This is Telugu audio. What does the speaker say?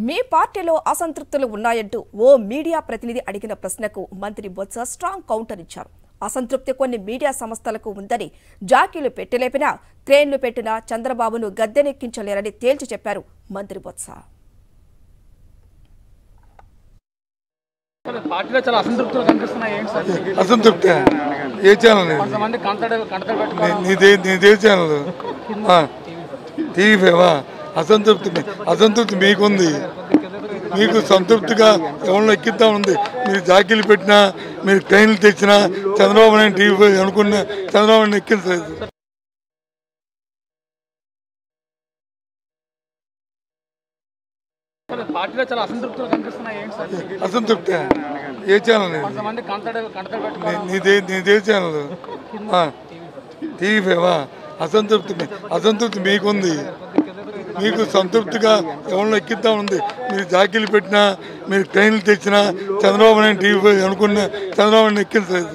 మీ పార్టీలో అసంతృప్తులు ఉన్నాయంటూ ఓ మీడియా ప్రతినిధి అడిగిన ప్రశ్నకు మంత్రి బొత్స స్ట్రాంగ్ కౌంటర్ ఇచ్చారు. అసంతృప్తి కొన్ని మీడియా సంస్థలకు ఉందని, జాకీలు పెట్టలేపినా క్రేన్లు పెట్టినా చంద్రబాబును గద్దెనెక్కించలేరని తేల్చి చెప్పారు మంత్రి బొత్స. అసంతృప్తి ఏ ఛానల్? నీదే ఛానల్? టీవీవా? అసంతృప్తి మీకుంది. మీకు సంతృప్తిగా ఎవరిని ఎక్కిద్దా ఉంది. మీరు జాకీలు పెట్టినా, మీరు ట్రైన్లు తెచ్చినా చంద్రబాబు నాయుడు టీవీ అనుకున్న చంద్రబాబు నాయుడు ఎక్కించలేదు. అసంతృప్తి ఏ ఛానల్? నీదే ఛానల్? టీవీవా? అసంతృప్తి మీకుంది. మీకు సంతృప్తిగా ఎవరిని ఎక్కిద్దా ఉంది. మీరు జాకీలు పెట్టినా, మీరు ట్రైన్లు తెచ్చినా చంద్రబాబు నాయుడు టీవీ అనుకున్న చంద్రబాబు నాయుడు ఎక్కించలేదు.